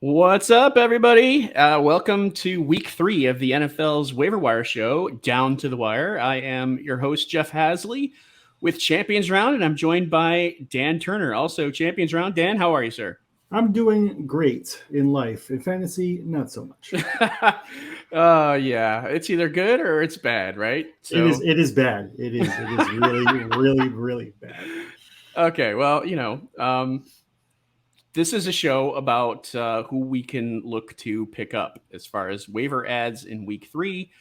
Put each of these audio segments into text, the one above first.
What's up, everybody? Welcome to week 3 of the NFL's waiver wire show, Down to the Wire. I am your host, Jeff Haseley, with Champions Round, and I'm joined by Dan Turner, also Champions Round. Dan, how are you, sir? I'm doing great in life. In fantasy, not so much. Yeah, it's either good or it's bad, right? It is bad. It is really bad. Okay, well, this is a show about who we can look to pick up as far as waiver ads in week 3.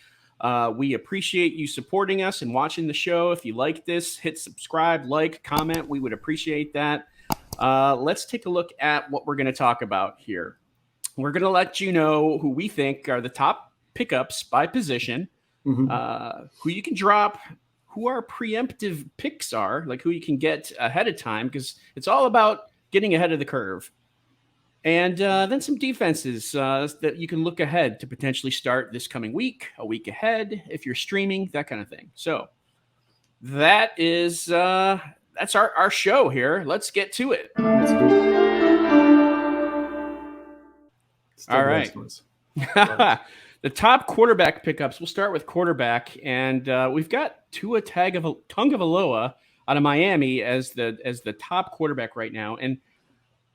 We appreciate you supporting us and watching the show. If you like this, hit subscribe, like, comment. We would appreciate that. Let's take a look at what we're going to talk about here. We're going to let you know who we think are the top pickups by position, who you can drop, who our preemptive picks are, like who you can get ahead of time, because it's all about getting ahead of the curve. And then some defenses that you can look ahead to potentially start this coming week, a week ahead, if you're streaming, that kind of thing. So that is that's our show here. Let's get to it. All right. The top quarterback pickups. We'll start with quarterback, and we've got Tua Tagovailoa out of Miami as the top quarterback right now. And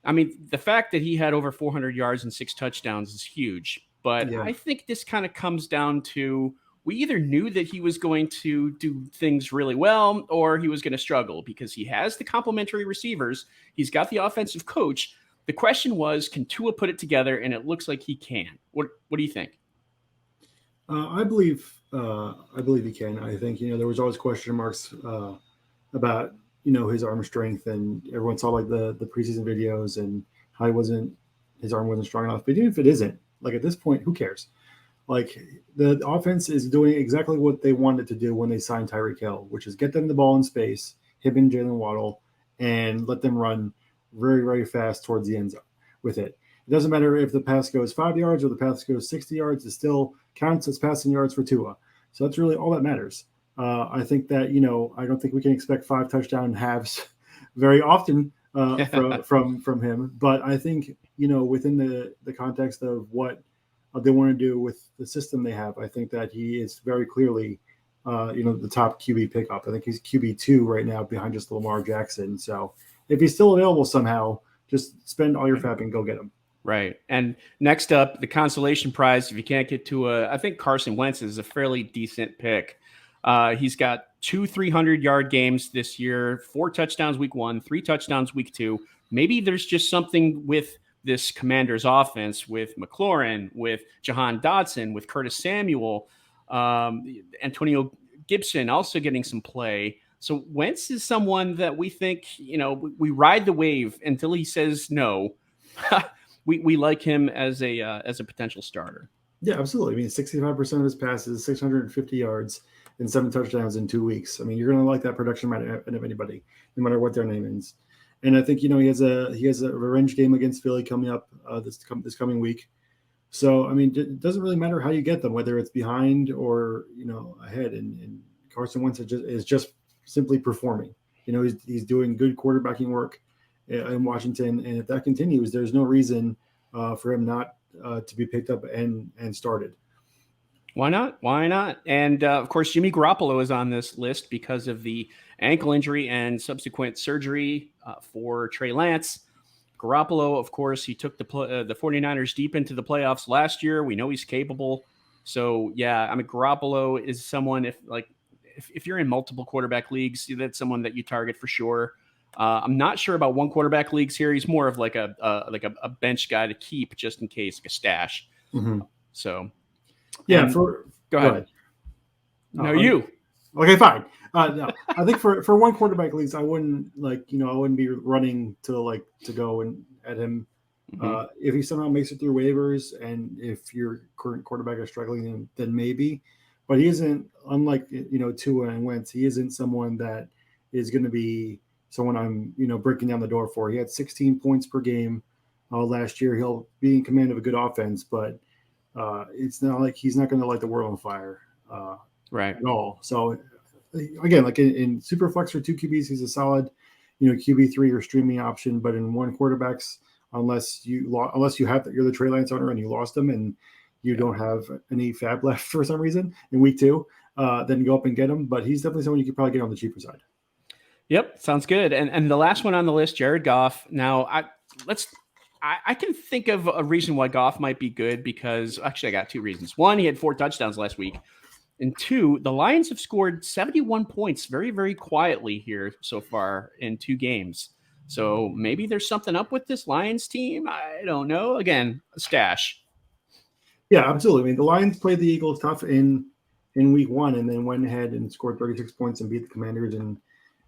I mean, the fact that he had over 400 yards and 6 touchdowns is huge. But yeah. I think this kind of comes down to we either knew that he was going to do things really well or he was going to struggle because he has the complementary receivers. He's got the offensive coach. The question was, can Tua put it together? And it looks like he can. What do you think? I believe he can. I think, there was always question marks about, his arm strength, and everyone saw like the preseason videos and how his arm wasn't strong enough. But even if it isn't, like at this point, who cares? Like the offense is doing exactly what they wanted to do when they signed Tyreek Hill, which is get them the ball in space, him and Jalen Waddle, and let them run very, very fast towards the end zone with it. It doesn't matter if the pass goes 5 yards or the pass goes 60 yards, it still counts as passing yards for Tua. So that's really all that matters. I think that, I don't think we can expect 5 touchdown halves very often from him. But I think, within the context of what they want to do with the system they have, I think that he is very clearly, the top QB pickup. I think he's QB2 right now behind just Lamar Jackson. So if he's still available somehow, just spend all your FAB and go get him. Right. And next up, the consolation prize, if you can't get to I think Carson Wentz is a fairly decent pick. He's got 2 300-yard games this year, 4 touchdowns week 1, 3 touchdowns week 2. Maybe there's just something with this Commanders offense with McLaurin, with Jahan Dotson, with Curtis Samuel, Antonio Gibson also getting some play. So Wentz is someone that we think, we ride the wave until he says no. We like him as a potential starter. Yeah, absolutely. I mean, 65% of his passes, 650 yards, and 7 touchdowns in 2 weeks. I mean, you're going to like that production out of anybody, no matter what their name is. And I think he has a revenge game against Philly coming up this coming week. So I mean, it doesn't really matter how you get them, whether it's behind or ahead. And Carson Wentz is just simply performing. He's doing good quarterbacking work in Washington, and if that continues, there's no reason for him not to be picked up and started. Why not? Why not? And of course, Jimmy Garoppolo is on this list because of the ankle injury and subsequent surgery for Trey Lance. Garoppolo, of course, he took the 49ers deep into the playoffs last year. We know he's capable. So yeah, I mean, Garoppolo is someone if you're in multiple quarterback leagues, that's someone that you target for sure. I'm not sure about one quarterback leagues here. He's more of like a bench guy to keep just in case, like a stash. Mm-hmm. So. Yeah, go ahead. No, you. Okay, fine. No, I think for one quarterback leagues, I wouldn't I wouldn't be running to go and at him. Mm-hmm. If he somehow makes it through waivers, and if your current quarterback is struggling, then maybe. But he isn't, unlike Tua and Wentz, he isn't someone that is going to be someone I'm breaking down the door for. He had 16 points per game last year. He'll be in command of a good offense, but. It's not like he's not going to light the world on fire right at all. So again, like in super flex for 2 QBs, he's a solid, QB3 or streaming option. But in one quarterback's unless you're the Trey Lance owner and you lost him and you don't have any fab left for some reason in week 2, then go up and get him. But he's definitely someone you could probably get on the cheaper side. Yep, sounds good. And the last one on the list, Jared Goff. Now, I can think of a reason why Goff might be good, because actually I got 2 reasons. One, he had 4 touchdowns last week. And 2, the Lions have scored 71 points very, very quietly here so far in 2 games. So maybe there's something up with this Lions team. I don't know. Again, a stash. Yeah, absolutely. I mean, the Lions played the Eagles tough in week 1 and then went ahead and scored 36 points and beat the Commanders in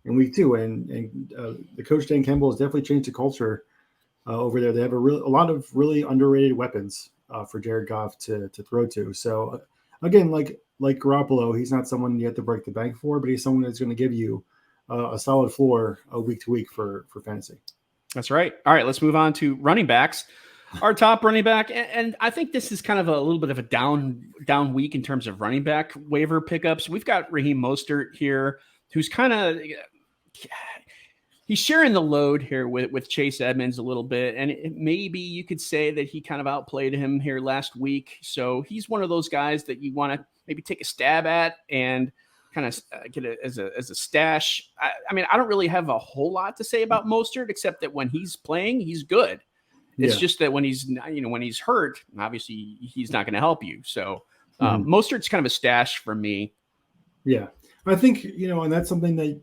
week 2. And the coach Dan Campbell has definitely changed the culture over there. They have a lot of really underrated weapons for Jared Goff to throw to. So again, like Garoppolo, he's not someone you have to break the bank for, but he's someone that's going to give you a solid floor week to week for fantasy. That's right. All right, let's move on to running backs. Our top running back, and I think this is kind of a little bit of a down week in terms of running back waiver pickups. We've got Raheem Mostert here, who's kind of he's sharing the load here with Chase Edmonds a little bit, and maybe you could say that he kind of outplayed him here last week. So he's one of those guys that you want to maybe take a stab at and kind of get it as a stash. I mean, I don't really have a whole lot to say about Mostert, except that when he's playing, he's good. It's just that when he's hurt, obviously he's not going to help you. So Mostert's kind of a stash for me. Yeah, I think, and that's something that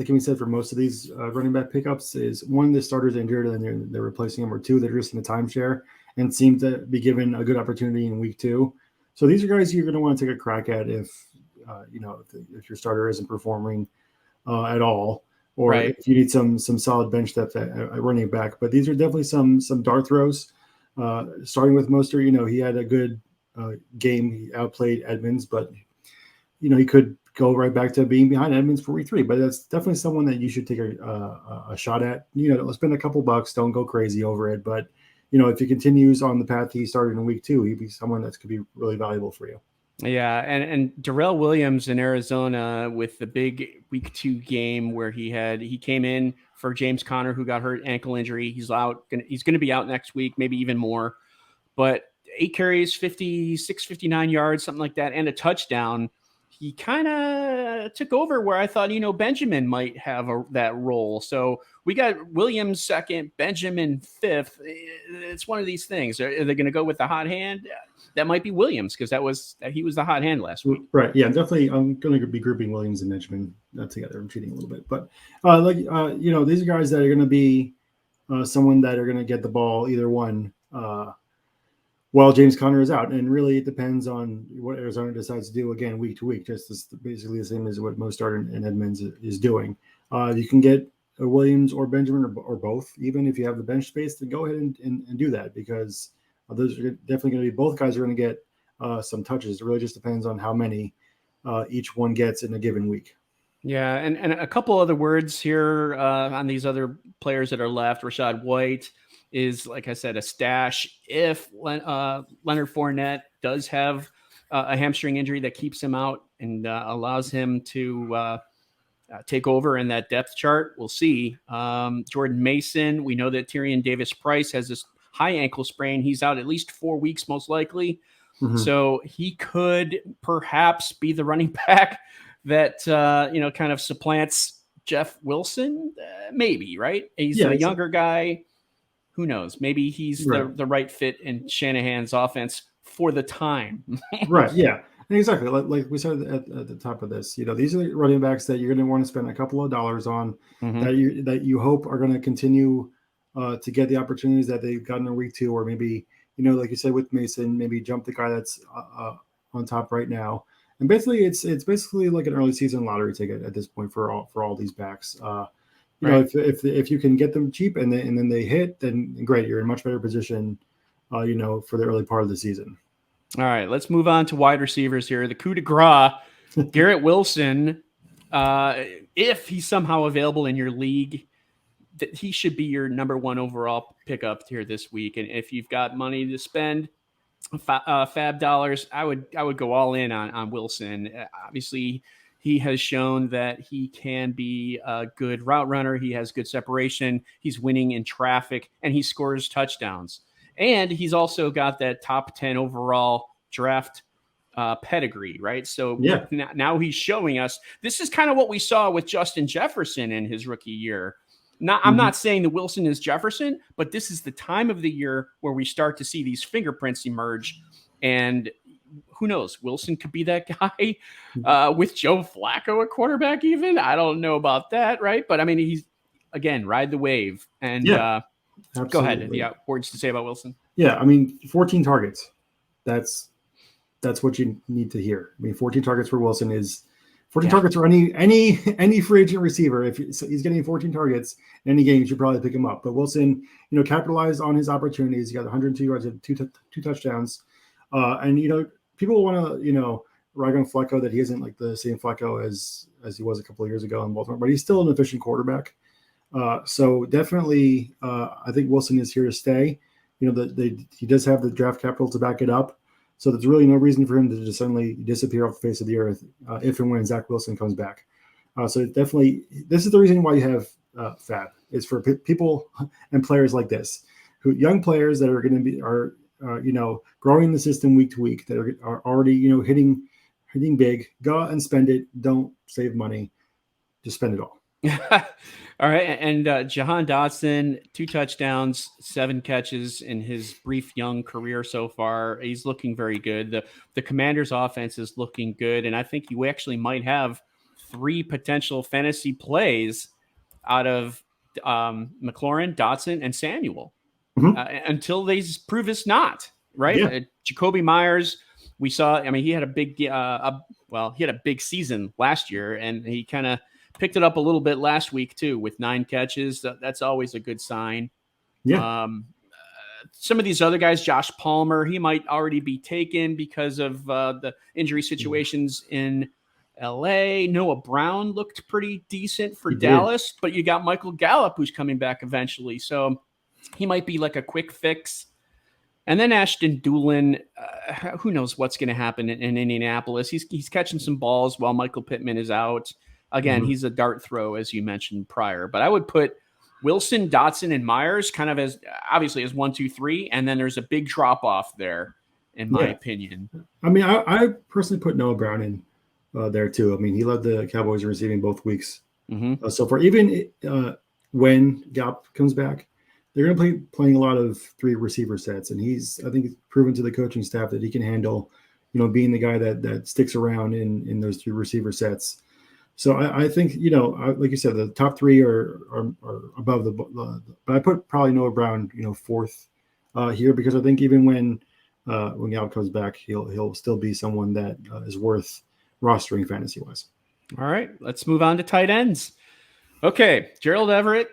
can be said for most of these running back pickups is, one, the starter's injured and they're replacing him, or 2, they're just in a timeshare and seem to be given a good opportunity in week 2. So these are guys you're going to want to take a crack at if your starter isn't performing at all, or right. if you need some solid bench depth at running back. But these are definitely some dart throws. Starting with Mostert, he had a good game. He outplayed Edmonds, but he could go right back to being behind Edmonds for week 3. But that's definitely someone that you should take a shot at. Spend a couple bucks. Don't go crazy over it. But if he continues on the path he started in week 2, he'd be someone that's could be really valuable for you. Yeah, and Darrell Williams in Arizona with the big week 2 game where he came in for James Conner, who got hurt ankle injury. He's out. He's going to be out next week, maybe even more. But 8 carries, 56, 59 yards, something like that, and a touchdown. He kind of took over where I thought, Benjamin might have that role. So we got Williams 2nd, Benjamin 5th. It's one of these things. Are they going to go with the hot hand? That might be Williams, because he was the hot hand last week. Right. Yeah, definitely. I'm going to be grouping Williams and Benjamin together. I'm cheating a little bit, but these are guys that are going to be someone that are going to get the ball, either one, while James Conner is out. And really, it depends on what Arizona decides to do again week to week. Just as basically the same as what Mostert and Edmonds is doing. You can get a Williams or Benjamin or both, even if you have the bench space. Then go ahead and do that, because those are definitely going to be, both guys are going to get some touches. It really just depends on how many each one gets in a given week. Yeah, and a couple other words here on these other players that are left. Rachaad White is, like I said, a stash. If Leonard Fournette does have a hamstring injury that keeps him out and allows him to take over in that depth chart, we'll see. Jordan Mason, we know that Tyrion Davis-Price has this high ankle sprain. He's out at least 4 weeks, most likely. Mm-hmm. So he could perhaps be the running back that, kind of supplants Jeff Wilson. Maybe, right? He's a younger guy. Who knows? Maybe he's right. the right fit in Shanahan's offense for the time. Right. Yeah, exactly. Like we said at the top of this, these are the running backs that you're going to want to spend a couple of dollars on, mm-hmm. that you hope are going to continue to get the opportunities that they've gotten in week 2, or maybe, like you said with Mason, maybe jump the guy that's on top right now. And basically, it's basically like an early season lottery ticket at this point for all these backs. Right. If you can get them cheap and then they hit, then great, you're in a much better position, for the early part of the season. All right, let's move on to wide receivers here. The coup de grace, Garrett Wilson. If he's somehow available in your league, he should be your number 1 overall pickup here this week. And if you've got money to spend, fab dollars, I would go all in on Wilson. Obviously, He has shown that he can be a good route runner. He has good separation. He's winning in traffic, and he scores touchdowns. And he's also got that top 10 overall draft pedigree, right? So Yeah. now he's showing us this is kind of what we saw with Justin Jefferson in his rookie year. I'm not saying that Wilson is Jefferson, but this is the time of the year where we start to see these fingerprints emerge. And who knows? Wilson could be that guy with Joe Flacco at quarterback, even. I don't know about that, right? But I mean, he's, again, ride the wave. And Yeah, go ahead. absolutely. Yeah, words to say about Wilson. Yeah, I mean, 14 targets. That's what you need to hear. I mean, 14 targets for Wilson is 14 targets for any free agent receiver. If he's getting 14 targets in any game, you should probably pick him up. But Wilson, capitalized on his opportunities. He got 102 yards and two touchdowns. And people want to rag on Flacco that he isn't like the same Flacco as he was a couple of years ago in Baltimore, but he's still an efficient quarterback. So definitely, I think Wilson is here to stay. He does have the draft capital to back it up. So there's really no reason for him to just suddenly disappear off the face of the earth if and when Zach Wilson comes back. So definitely, this is the reason why you have FAB. It's for people and players like this, young players that are going to be growing the system week to week, that are already hitting big. Go out and spend it. Don't save money. Just spend it all. All right. And Jahan Dotson, 2 touchdowns, 7 catches in his brief young career so far. He's looking very good. The Commanders' offense is looking good. And I think you actually might have 3 potential fantasy plays out of McLaurin, Dotson, and Samuel until they prove it's not, right? Yeah. Jacoby Myers, we saw, I mean, he had a big, he had a big season last year, and he kind of picked it up a little bit last week too with 9 catches. That's always a good sign. Yeah. Some of these other guys, Josh Palmer, he might already be taken because of the injury situations in LA. Noah Brown looked pretty decent for Dallas, but you got Michael Gallup who's coming back eventually. So he might be like a quick fix. And then Ashton Doolin, who knows what's going to happen in Indianapolis. He's catching some balls while Michael Pittman is out. Again, he's a dart throw, as you mentioned prior. But I would put Wilson, Dotson, and Myers kind of as 1, 2, 3, and then there's a big drop off there, in my opinion. I mean, I personally put Noah Brown in there too. I mean, he led the Cowboys in receiving both weeks so far. Even when Gallup comes back, they're going to be playing a lot of 3 receiver sets, and I think, proven to the coaching staff that he can handle, being the guy that sticks around in those 3 receiver sets. So I think, like you said, the top 3 are above but I put probably Noah Brown, 4th here, because I think even when Gallup comes back, he'll still be someone that is worth rostering fantasy wise. All right, let's move on to tight ends. Okay, Gerald Everett,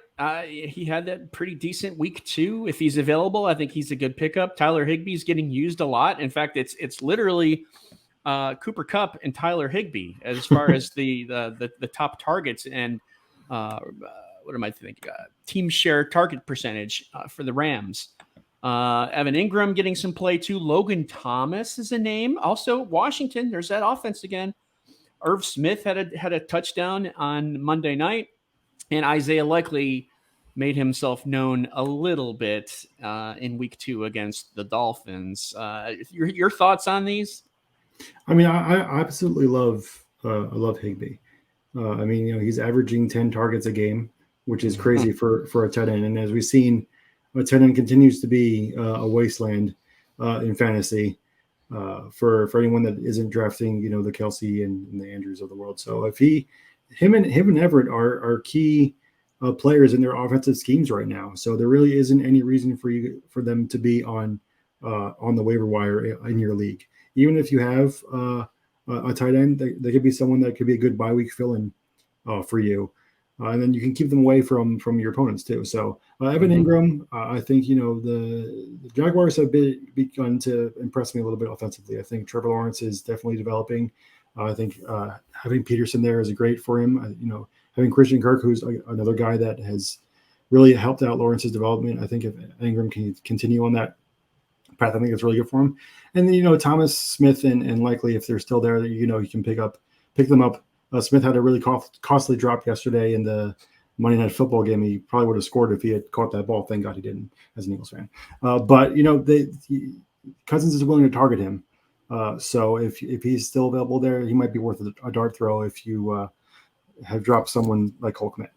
he had that pretty decent week 2. If he's available, I think he's a good pickup. Tyler Higbee's getting used a lot. In fact, it's literally Cooper Kupp and Tyler Higbee as far as the top targets and what am I thinking? Team share target percentage for the Rams. Evan Ingram getting some play too. Logan Thomas is a name. Also Washington. There's that offense again. Irv Smith had a touchdown on Monday night, and Isaiah Likely made himself known a little bit in week 2 against the Dolphins. Your thoughts on these? I mean, I absolutely love Higbee. I mean, he's averaging 10 targets a game, which is crazy for a tight end. And as we've seen, a tight end continues to be a wasteland in fantasy for anyone that isn't drafting, the Kelsey and the Andrews of the world. So if him and Everett are key players in their offensive schemes right now. So there really isn't any reason for them to be on the waiver wire in your league. Even if you have a tight end, they could be someone that could be a good bye week fill-in for you. And then you can keep them away from your opponents too. So Evan Ingram, I think, the Jaguars have begun to impress me a little bit offensively. I think Trevor Lawrence is definitely developing. I think having Peterson there is great for him. Having Christian Kirk, who's another guy that has really helped out Lawrence's development. I think if Ingram can continue on that path, I think it's really good for him. And then, Thomas Smith and Likely, if they're still there, you can pick them up Smith had a really costly drop yesterday in the Monday Night Football game. He probably would have scored if he had caught that ball. Thank God he didn't, as an Eagles fan. But Cousins is willing to target him. So if he's still available there, he might be worth a dart throw if you have dropped someone like Cole Kmet.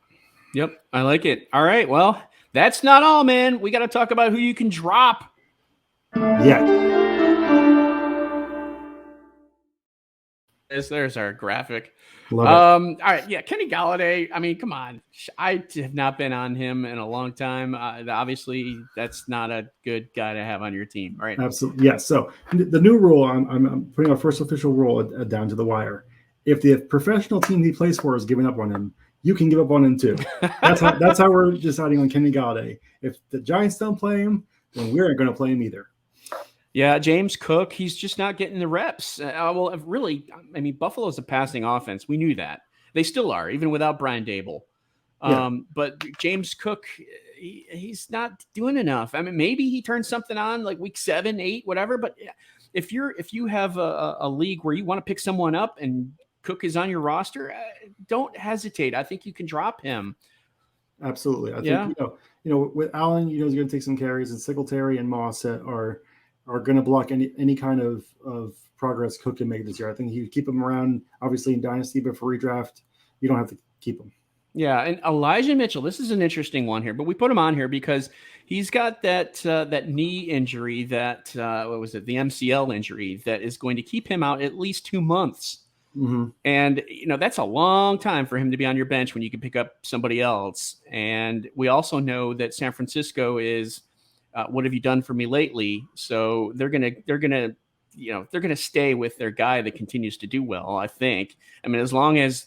Yep, I like it. All right, well, that's not all, man. We got to talk about who you can drop. Yeah. There's our graphic. Love all right, yeah, Kenny Galladay. I mean, come on. I have not been on him in a long time. Obviously, that's not a good guy to have on your team, right? Absolutely, yes. So the new rule, I'm putting our first official rule down to the wire. If the professional team he plays for is giving up on him, you can give up on him too. That's how we're deciding on Kenny Galladay. If the Giants don't play him, then we aren't going to play him either. Yeah, James Cook, he's just not getting the reps. Well, really, I mean, Buffalo's a passing offense. We knew that. They still are, even without Brian Dable. But James Cook, he's not doing enough. I mean, maybe he turns something on like week 7, 8, whatever. But if you have a league where you want to pick someone up and Cook is on your roster, don't hesitate. I think you can drop him. Absolutely. I think, with Allen, he's going to take some carries, and Singletary and Moss are going to block any kind of progress Cook can make this year. I think you keep him around, obviously in Dynasty, but for redraft, you don't have to keep him. Yeah, and Elijah Mitchell, this is an interesting one here, but we put him on here because he's got that knee injury, that what was it, the MCL injury, that is going to keep him out at least 2 months. Mm-hmm. And that's a long time for him to be on your bench when you can pick up somebody else. And we also know that San Francisco is what have you done for me lately? So they're gonna stay with their guy that continues to do well, I think. I mean, as long as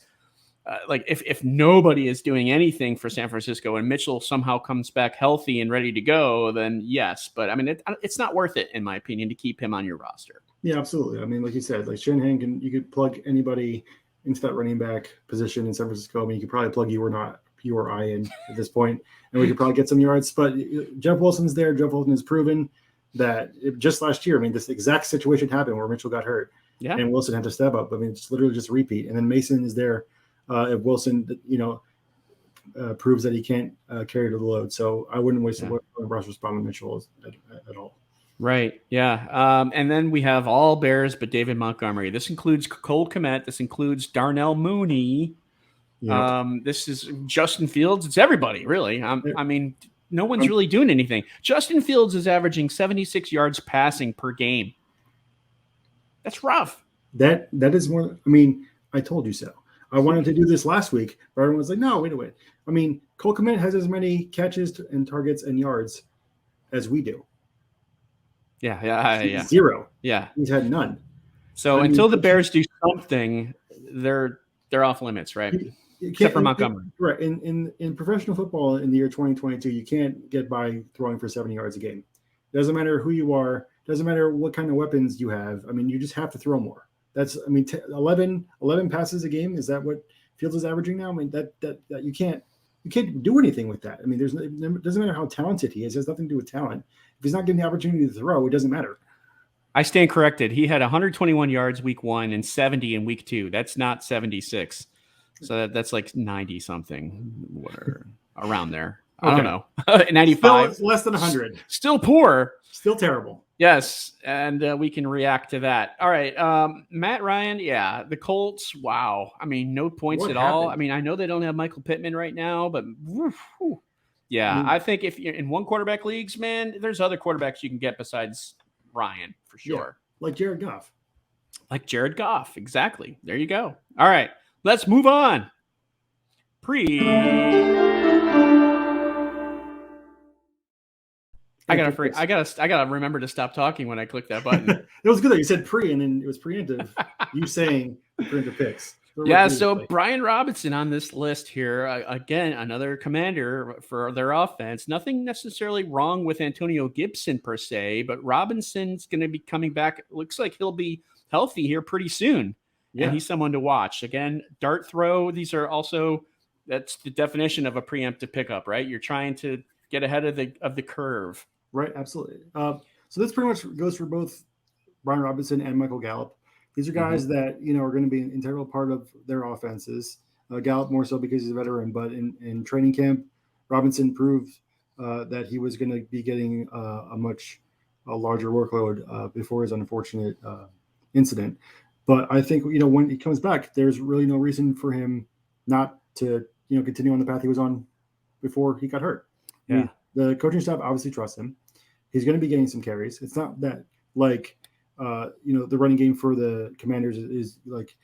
if nobody is doing anything for San Francisco and Mitchell somehow comes back healthy and ready to go, then yes. But I mean, it's not worth it, in my opinion, to keep him on your roster. Yeah, absolutely. I mean, like you said, like Shanahan you could plug anybody into that running back position in San Francisco. I mean, you could probably plug you or I in at this point, and we could probably get some yards. But Jeff Wilson's there. Jeff Wilson has proven that just last year, I mean, this exact situation happened where Mitchell got hurt, and Wilson had to step up. I mean, it's literally just a repeat. And then Mason is there. If Wilson, proves that he can't carry the load. So I wouldn't waste a rush spot on Mitchell at all. Right. Yeah. And then we have all Bears but David Montgomery. This includes Cole Kmet. This includes Darnell Mooney. Yep. This is Justin Fields. It's everybody, really. I mean, no one's really doing anything. Justin Fields is averaging 76 yards passing per game. That's rough. That is one. I mean, I told you so. I wanted to do this last week, but everyone was like, no, wait a minute. I mean, Cole Kmet has as many catches and targets and yards as we do. Yeah. 0. Yeah. He's had none. So until the Bears do something, they're off limits, right? Except for Montgomery. Right. In professional football in the year 2022, you can't get by throwing for 70 yards a game. Doesn't matter who you are. Doesn't matter what kind of weapons you have. I mean, you just have to throw more. That's, 11 passes a game. Is that what Fields is averaging now? I mean, that you can't do anything with that. I mean, it doesn't matter how talented he is. It has nothing to do with talent. If he's not getting the opportunity to throw, it doesn't matter. I stand corrected. He had 121 yards week 1 and 70 in week 2. That's not 76. So that's like 90 something, whatever, around there. I don't know. 95. Still less than 100. Still poor. Still terrible. Yes, and we can react to that. All right, Matt Ryan, the Colts, wow. I mean, no points at all. I mean, I know they don't have Michael Pittman right now, but I think if you're in one quarterback leagues, man, there's other quarterbacks you can get besides Ryan, for sure. Yeah, like Jared Goff. Exactly. There you go. All right, let's move on. I gotta remember to stop talking when I click that button. It was good that you said pre, and then it was preemptive. You saying preemptive picks. So Brian Robinson on this list here, again, another commander for their offense. Nothing necessarily wrong with Antonio Gibson per se, but Robinson's going to be coming back. It looks like he'll be healthy here pretty soon. Yeah. And he's someone to watch. Again, dart throw. These are also, that's the definition of a preemptive pickup, right? You're trying to get ahead of the curve. Right, absolutely. So this pretty much goes for both Brian Robinson and Michael Gallup. These are guys that are going to be an integral part of their offenses. Gallup more so because he's a veteran, but in training camp, Robinson proved that he was going to be getting a much larger workload before his unfortunate incident. But I think when he comes back, there's really no reason for him not to continue on the path he was on before he got hurt. Yeah. I mean, the coaching staff obviously trusts him. He's going to be getting some carries. It's not that like the running game for the Commanders is like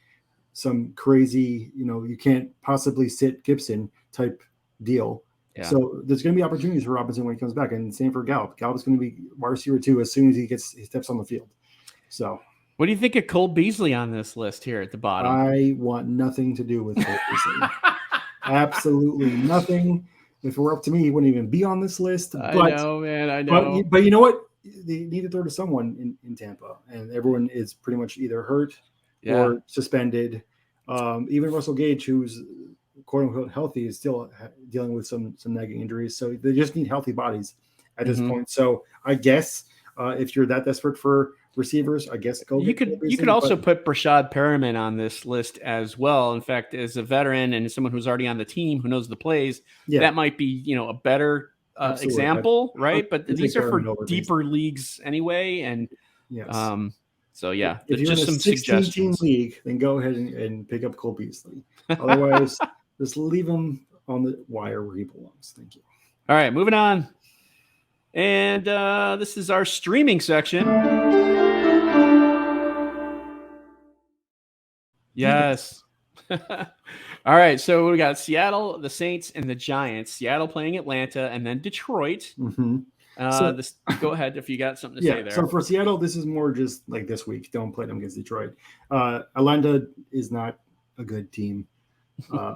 some crazy, you can't possibly sit Gibson type deal. Yeah. So there's going to be opportunities for Robinson when he comes back, and same for Gallup. Gallup's going to be wide receiver 2 as soon as he steps on the field. So, what do you think of Cole Beasley on this list here at the bottom? I want nothing to do with Cole Beasley. Absolutely nothing. If it were up to me, he wouldn't even be on this list. I know, man. I know. But you know what? They need to throw to someone in Tampa, and everyone is pretty much either hurt or suspended. Even Russell Gage, who's quote unquote healthy, is still dealing with some nagging injuries. So they just need healthy bodies at this point. So I guess if you're that desperate for receivers, I guess you could also put Brashad Perriman on this list as well. In fact, as a veteran and someone who's already on the team who knows the plays, that might be a better example, right? But these are for deeper leagues anyway, and so yeah, if you're just in a some 16-team league, then go ahead and pick up Cole Beasley. Otherwise, just leave him on the wire where he belongs. Thank you. All right, moving on. And this is our streaming section. Yes. All right, so we got Seattle, the Saints, and the Giants. Seattle playing Atlanta, and then Detroit. Go ahead if you got something to say there. So for Seattle, this is more just like this week. Don't play them against Detroit. Atlanta is not a good team.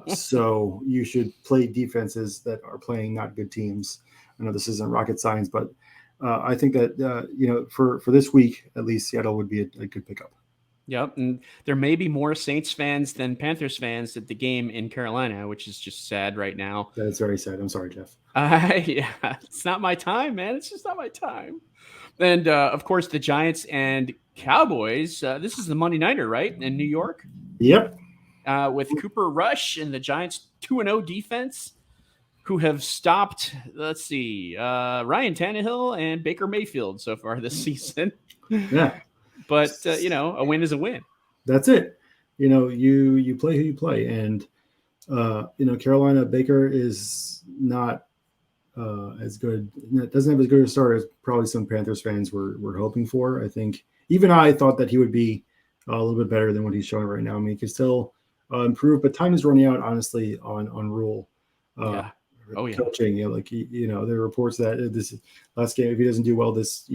So you should play defenses that are playing not good teams. I know this isn't rocket science, but I think that for this week at least, Seattle would be a good pickup. Yep, and there may be more Saints fans than Panthers fans at the game in Carolina, which is just sad right now. That's very sad. I'm sorry, Jeff. It's not my time, man. It's just not my time. And of course, the Giants and Cowboys. This is the Monday Nighter, right, in New York? Yep. With Cooper Rush and the Giants' 2-0 defense, who have stopped, let's see, Ryan Tannehill and Baker Mayfield so far this season. Yeah. But, a win is a win. That's it. You play who you play. And, Carolina, Baker is not as good. Doesn't have as good a start as probably some Panthers fans were hoping for. I think even I thought that he would be a little bit better than what he's showing right now. I mean, he can still improve, but time is running out, honestly, on Rule. Coaching, there are reports that this last game, if he doesn't do well, this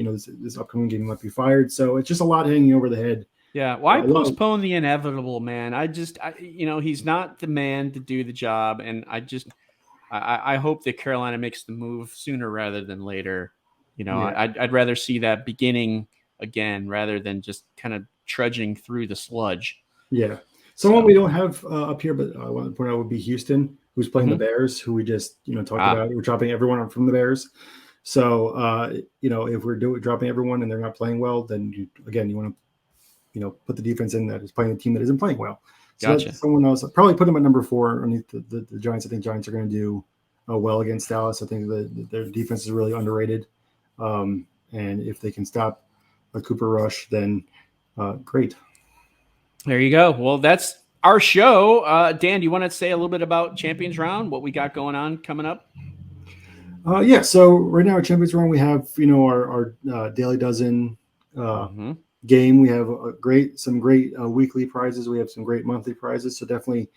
upcoming game, he might be fired. So it's just a lot hanging over the head. Yeah, why postpone the inevitable, man? He's not the man to do the job, and I hope that Carolina makes the move sooner rather than later. I'd rather see that beginning again rather than just kind of trudging through the sludge. Yeah, someone we don't have up here, but I want to point out would be Houston, who's playing the Bears, who we just talked about. We're dropping everyone from the Bears. So if we're dropping everyone and they're not playing well, then you want to put the defense in that is playing a team that isn't playing well. So gotcha. Someone else, probably put them at number 4 underneath the Giants. I think Giants are going to do well against Dallas. I think their defense is really underrated. And if they can stop Cooper Rush, then great. There you go. Well, that's our show. Dan, do you want to say a little bit about Champions Round, what we got going on coming up? So right now at Champions Round, we have, our Daily Dozen game. We have some great weekly prizes. We have some great monthly prizes. So definitely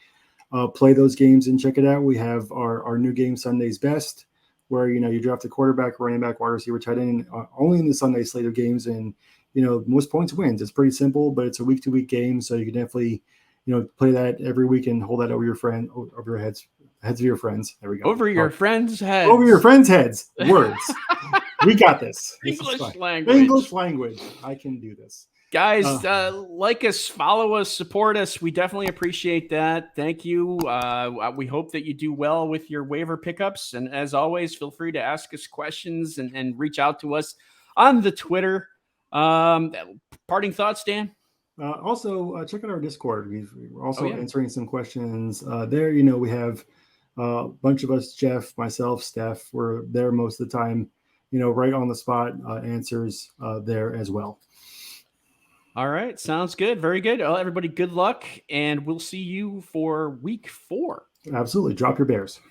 play those games and check it out. We have our new game, Sunday's Best, where, you draft a quarterback, running back, wide receiver, tight end, only in the Sunday slate of games. And, most points wins. It's pretty simple, but it's a week-to-week game. So you can definitely, play that every week and hold that over your heads of your friends. There we go. Over your friends' heads. Over your friends' heads. Words. We got this. English language. English language. I can do this. Guys, like us, follow us, support us. We definitely appreciate that. Thank you. We hope that you do well with your waiver pickups. And as always, feel free to ask us questions and reach out to us on the Twitter. Parting thoughts, Dan? Also, check out our Discord. We're also yeah. answering some questions there. You know, we have a bunch of us, Jeff, myself, Steph. We're there most of the time. You know, right on the spot answers there as well. All right. Sounds good. Very good. Well, everybody, good luck. And we'll see you for week 4. Absolutely. Drop your bears.